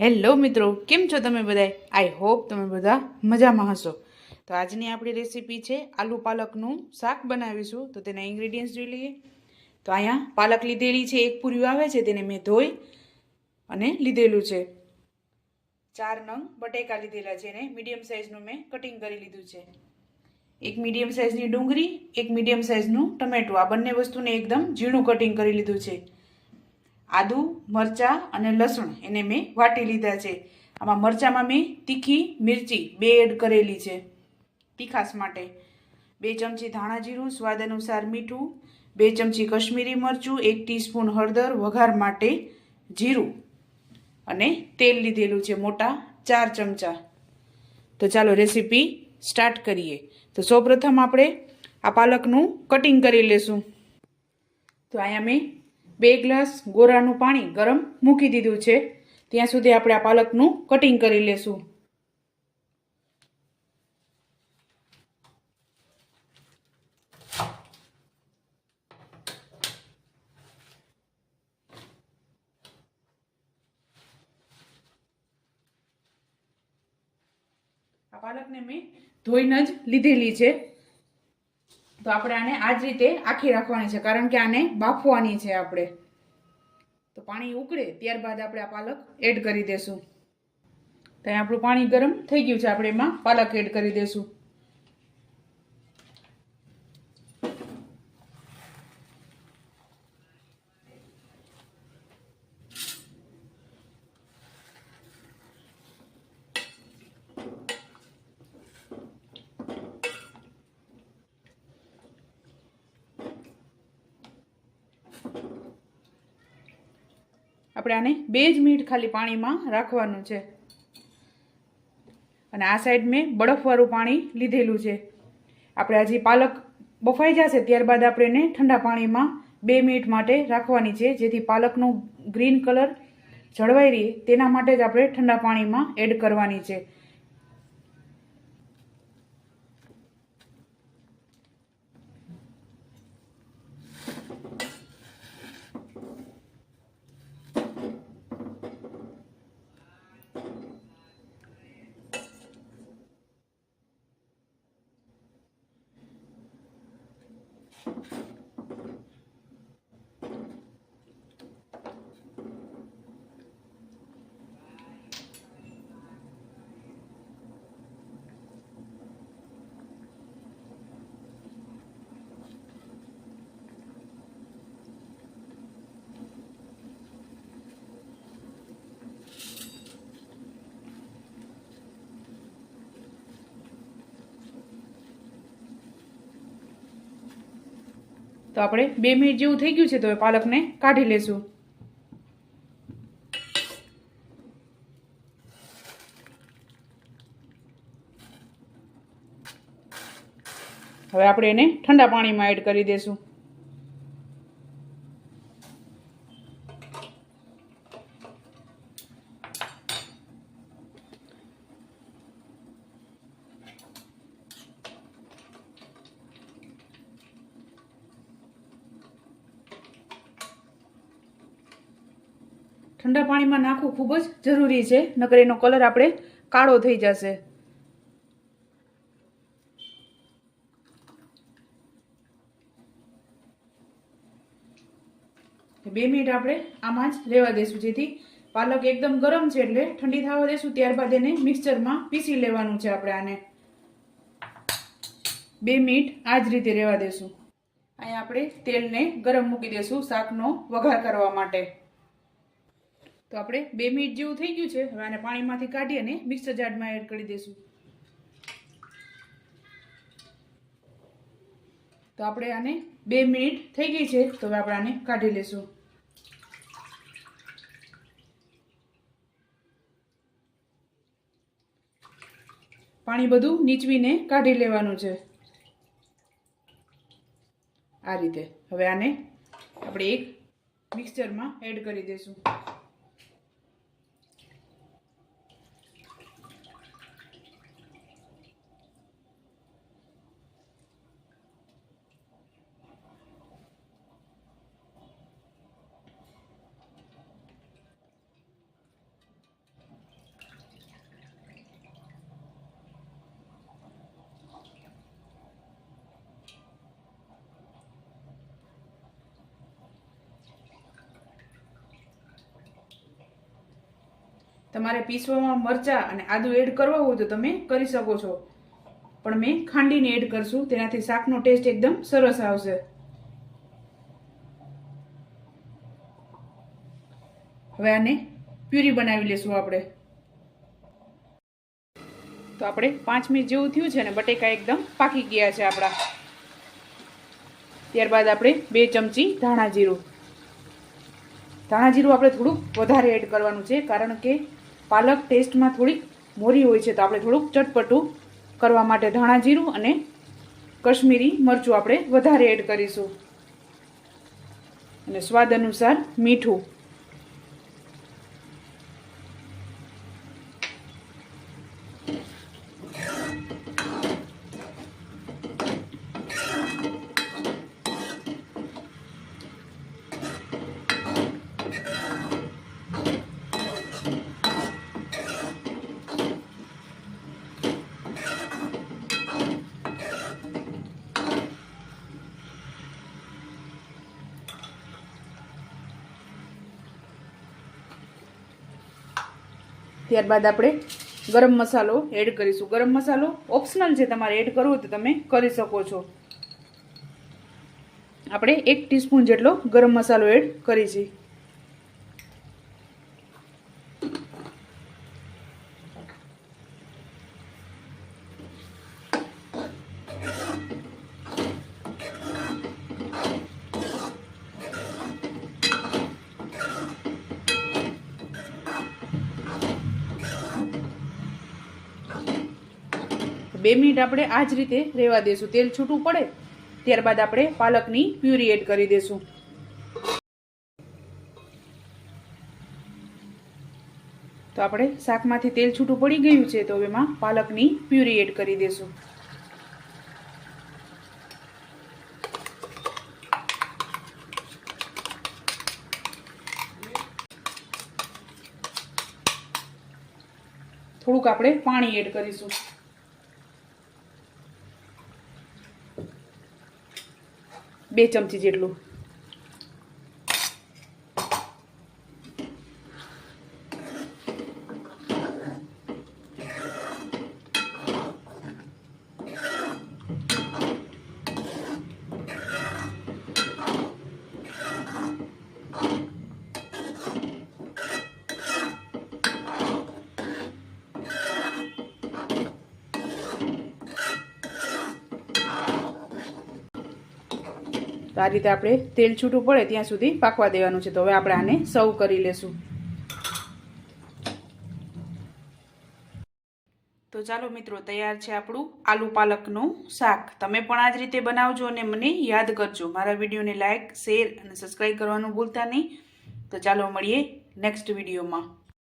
Hello મિત્રો, કેમ છો તમે બધા? આઈ હોપ તમે બધા મજામાં હશો. તો આજની આપણી રેસીપી છે આલુ પાલકનું શાક બનાવીશું. તો તેના ઇન્ગ્રેડિયન્ટ્સ જોઈ લઈએ. તો અહીંયા પાલક લીધેલી છે, એક પૂરી આવે છે, તેને મેં ધોઈ અને લીધેલું છે. 4 નંગ બટેકા લીધેલા છે, એને મીડિયમ સાઇઝનું મેં કટિંગ કરી લીધું છે. એક મીડિયમ સાઇઝની ડુંગળી, એક મીડિયમ સાઇઝનું ટમેટું, આ બંને વસ્તુને એકદમ ઝીણું કટિંગ કરી લીધું છે. આદુ, મરચાં અને લસણ એને મેં વાટી લીધા છે. આમાં મરચાંમાં મેં તીખી મિરચી 2 એડ કરેલી છે તીખાસ માટે. 2 ચમચી ધાણા જીરું, સ્વાદ અનુસાર મીઠું, 2 ચમચી કશ્મીરી મરચું, 1 ટીસ્પૂન હળદર, વઘાર માટે જીરું અને તેલ લીધેલું છે મોટા 4 ચમચા. તો ચાલો રેસીપી સ્ટાર્ટ કરીએ. તો સૌપ્રથમ આપણે આ પાલકનું કટિંગ કરી લેશું. તો અહીંયા મેં 2 ગ્લાસ ગોરાનું પાણી ગરમ મૂકી દીધું છે. ત્યાં સુધી આપણે આ પાલકનું કટિંગ કરી લેશું. આ પાલકને મેં ધોઈને જ લીધેલી છે. તો આપણે આને આ જ રીતે આખી રાખવાની છે, કારણ કે આને બાફવાની છે આપણે. તો પાણી ઉકળે ત્યારબાદ આપણે આ પાલક એડ કરી દેશું. તો અહીંયા આપણું પાણી ગરમ થઈ ગયું છે, આપણે એમાં પાલક એડ કરી દેશું. આપણે આને 2 જ મિનિટ ખાલી પાણીમાં રાખવાનું છે. અને આ સાઈડ મેં બરફવાળું પાણી લીધેલું છે. આપણે હજી પાલક બફાઈ જશે ત્યારબાદ આપણે એને ઠંડા પાણીમાં 2 મિનિટ માટે રાખવાની છે, જેથી પાલકનો ગ્રીન કલર જળવાઈ રહે તેના માટે જ આપણે ઠંડા પાણીમાં એડ કરવાની છે. તો આપણે 2 મિનિટ જેવું થઈ ગયું છે, તો હવે પાલકને કાઢી લેશું. હવે આપણે એને ઠંડા પાણીમાં એડ કરી દેશું. ઠંડા પાણીમાં નાખવું ખૂબ જ જરૂરી છે, નકર એનો કલર આપણે કાળો થઈ જશે. 2 મિનિટ આપણે આમાં જ રહેવા દેશું, જેથી પાલક એકદમ ગરમ છે એટલે ઠંડી થવા દેશું. ત્યારબાદ એને મિક્સચરમાં પીસી લેવાનું છે. આપણે આને 2 મિનિટ આ જ રીતે રહેવા દેશું. અહીંયા આપણે તેલને ગરમ મૂકી દેશું શાકનો વઘાર કરવા માટે. તો આપણે 2 મિનિટ જેવું થઈ ગયું છે. હવે આને પાણીમાંથી કાઢી અને મિક્સર જારમાં એડ કરી દઈશું. તો આપણે આને 2 મિનિટ થઈ ગઈ છે, તો હવે આપણે આને કાઢી લેશું. પાણી બધું નીચવીને કાઢી લેવાનું છે આ રીતે. હવે આને આપણે એક મિક્સચરમાં એડ કરી દઈશું. તમારે પીસવામાં મરચાં અને આદુ એડ કરવા હોય તો તમે કરી શકો છો, પણ મેં ખાંડીને એડ કરશું, તેનાથી શાકનો ટેસ્ટ એકદમ સરસ આવશે. હવે આને પ્યુરી બનાવી લેશું આપણે. તો આપણે 5 મિનિટ જેવું થયું છે ને બટેકા એકદમ પાકી ગયા છે આપણા. ત્યારબાદ આપણે 2 ચમચી ધાણા જીરું આપણે થોડુંક વધારે એડ કરવાનું છે, કારણ કે પાલક ટેસ્ટમાં થોડીક મોરી હોય છે, તો આપણે થોડુંક ચટપટું કરવા માટે ધાણા જીરું અને કશ્મીરી મરચું આપણે વધારે એડ કરીશું, અને સ્વાદ અનુસાર મીઠું. ત્યારબાદ આપણે ગરમ મસાલો એડ કરીશું. ગરમ મસાલો ઓપ્શનલ છે, તમારે એડ કરવો હોય તો તમે કરી શકો છો. આપણે 1 ટીસ્પૂન જેટલો ગરમ મસાલો એડ કરીશું. બે મિનિટ આપણે આ જ રીતે રહેવા દેશું. તેલ છૂટું પડે ત્યારબાદ આપણે પાલકની પ્યુરી એડ કરી દેશું. તો આપણે શાકમાંથી તેલ છૂટું પડી ગયું છે, તો હવે એમાં પાલકની પ્યુરી એડ કરી દેશું. થોડુંક આપણે પાણી એડ કરીશું. બે ચમચી જેટલું. તો આ રીતે આપણે તેલ છૂટું પડે ત્યાં સુધી પાકવા દેવાનું છે. તો હવે આપણે આને સર્વ કરી લેશું. તો ચાલો મિત્રો, તૈયાર છે આપણું આલુ પાલકનું શાક. તમે પણ આ જ રીતે બનાવજો અને મને યાદ કરજો. મારા વિડીયોને લાઇક, શેર અને સબસ્ક્રાઈબ કરવાનું ભૂલતા નહીં. તો ચાલો મળીએ નેક્સ્ટ વિડીયોમાં.